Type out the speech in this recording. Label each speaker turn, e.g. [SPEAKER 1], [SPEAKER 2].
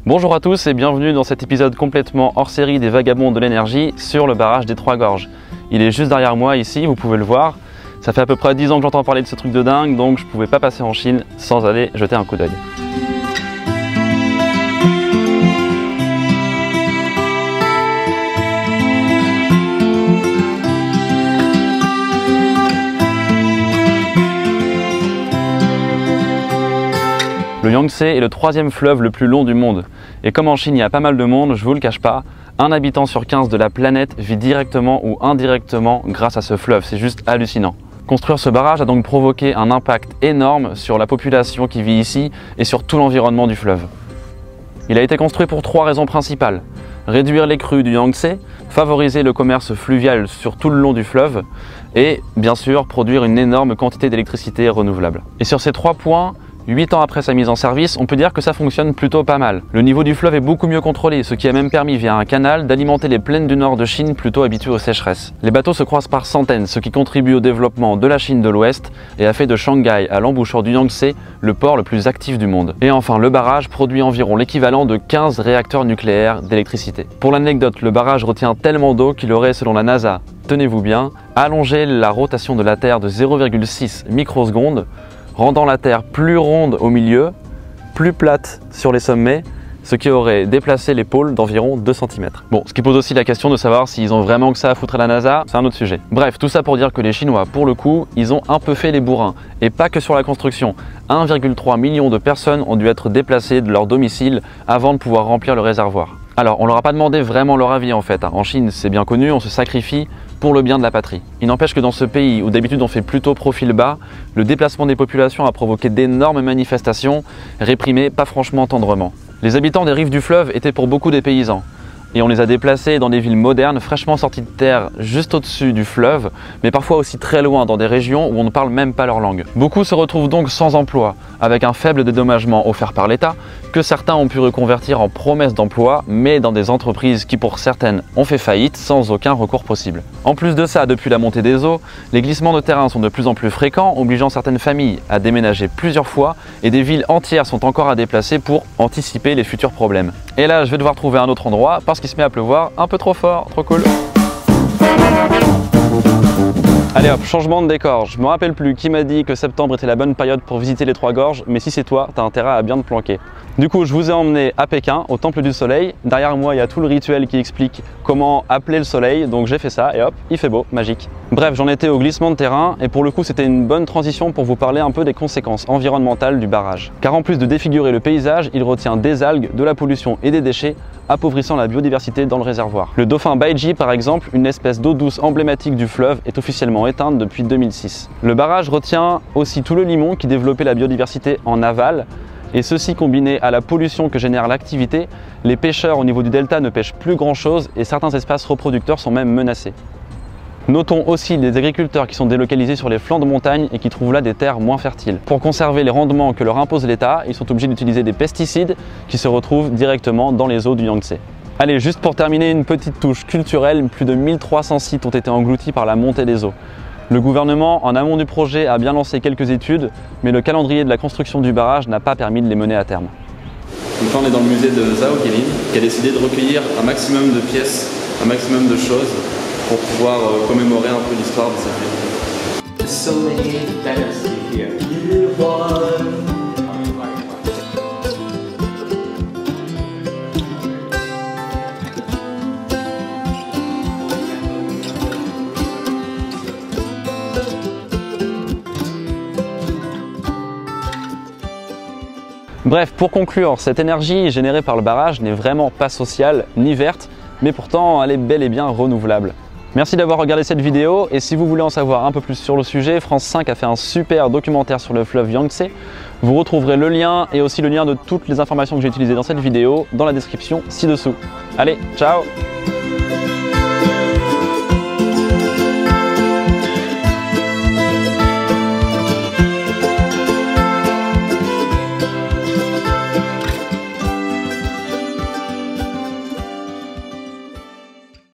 [SPEAKER 1] Bonjour à tous et bienvenue dans cet épisode complètement hors série des Vagabonds de l'énergie sur le barrage des Trois Gorges. Il est juste derrière moi ici, vous pouvez le voir. Ça fait à peu près 10 ans que j'entends parler de ce truc de dingue, donc je pouvais pas passer en Chine sans aller jeter un coup d'œil. Le Yangtze est le troisième fleuve le plus long du monde. Et comme en Chine il y a pas mal de monde, je vous le cache pas, un habitant sur 15 de la planète vit directement ou indirectement grâce à ce fleuve. C'est juste hallucinant. Construire ce barrage a donc provoqué un impact énorme sur la population qui vit ici et sur tout l'environnement du fleuve. Il a été construit pour 3 raisons principales. Réduire les crues du Yangtze, favoriser le commerce fluvial sur tout le long du fleuve et, bien sûr, produire une énorme quantité d'électricité renouvelable. Et sur ces 3 points, 8 ans après sa mise en service, on peut dire que ça fonctionne plutôt pas mal. Le niveau du fleuve est beaucoup mieux contrôlé, ce qui a même permis via un canal d'alimenter les plaines du nord de Chine plutôt habituées aux sécheresses. Les bateaux se croisent par centaines, ce qui contribue au développement de la Chine de l'Ouest et a fait de Shanghai à l'embouchure du Yangtze le port le plus actif du monde. Et enfin, le barrage produit environ l'équivalent de 15 réacteurs nucléaires d'électricité. Pour l'anecdote, le barrage retient tellement d'eau qu'il aurait, selon la NASA, tenez-vous bien, allongé la rotation de la Terre de 0,6 microsecondes, rendant la Terre plus ronde au milieu, plus plate sur les sommets, ce qui aurait déplacé les pôles d'environ 2 cm. Bon, ce qui pose aussi la question de savoir s'ils ont vraiment que ça à foutre à la NASA, c'est un autre sujet. Bref, tout ça pour dire que les Chinois, pour le coup, ils ont un peu fait les bourrins. Et pas que sur la construction. 1,3 million de personnes ont dû être déplacées de leur domicile avant de pouvoir remplir le réservoir. Alors, on leur a pas demandé vraiment leur avis en fait. En Chine, c'est bien connu, on se sacrifie pour le bien de la patrie. Il n'empêche que dans ce pays où d'habitude on fait plutôt profil bas, le déplacement des populations a provoqué d'énormes manifestations, réprimées pas franchement tendrement. Les habitants des rives du fleuve étaient pour beaucoup des paysans. Et on les a déplacés dans des villes modernes, fraîchement sorties de terre, juste au-dessus du fleuve, mais parfois aussi très loin, dans des régions où on ne parle même pas leur langue. Beaucoup se retrouvent donc sans emploi, avec un faible dédommagement offert par l'État, que certains ont pu reconvertir en promesses d'emploi, mais dans des entreprises qui pour certaines ont fait faillite sans aucun recours possible. En plus de ça, depuis la montée des eaux, les glissements de terrain sont de plus en plus fréquents, obligeant certaines familles à déménager plusieurs fois, et des villes entières sont encore à déplacer pour anticiper les futurs problèmes. Et là, je vais devoir trouver un autre endroit, parce qu'il se met à pleuvoir un peu trop fort, trop cool. Allez hop, changement de décor. Je me rappelle plus qui m'a dit que septembre était la bonne période pour visiter les Trois Gorges, mais si c'est toi, t'as intérêt à bien te planquer. Du coup, je vous ai emmené à Pékin, au Temple du Soleil. Derrière moi, il y a tout le rituel qui explique comment appeler le soleil, donc j'ai fait ça et hop, il fait beau, magique. Bref, j'en étais au glissement de terrain et pour le coup, c'était une bonne transition pour vous parler un peu des conséquences environnementales du barrage. Car en plus de défigurer le paysage, il retient des algues, de la pollution et des déchets, appauvrissant la biodiversité dans le réservoir. Le dauphin Baiji, par exemple, une espèce d'eau douce emblématique du fleuve, est officiellement éteinte depuis 2006. Le barrage retient aussi tout le limon qui développait la biodiversité en aval, et ceci combiné à la pollution que génère l'activité, les pêcheurs au niveau du delta ne pêchent plus grand chose et certains espaces reproducteurs sont même menacés. Notons aussi les agriculteurs qui sont délocalisés sur les flancs de montagne et qui trouvent là des terres moins fertiles. Pour conserver les rendements que leur impose l'État, ils sont obligés d'utiliser des pesticides qui se retrouvent directement dans les eaux du Yangtze. Allez, juste pour terminer, une petite touche culturelle, plus de 1300 sites ont été engloutis par la montée des eaux. Le gouvernement, en amont du projet, a bien lancé quelques études, mais le calendrier de la construction du barrage n'a pas permis de les mener à terme. Donc là, on est dans le musée de Zhao Keilin, qui a décidé de recueillir un maximum de pièces, un maximum de choses, pour pouvoir commémorer un peu l'histoire de cette ville.
[SPEAKER 2] So many dynasties here.
[SPEAKER 1] Bref, pour conclure, cette énergie générée par le barrage n'est vraiment pas sociale ni verte, mais pourtant elle est bel et bien renouvelable. Merci d'avoir regardé cette vidéo et si vous voulez en savoir un peu plus sur le sujet, France 5 a fait un super documentaire sur le fleuve Yangtze. Vous retrouverez le lien et aussi le lien de toutes les informations que j'ai utilisées dans cette vidéo dans la description ci-dessous. Allez, ciao!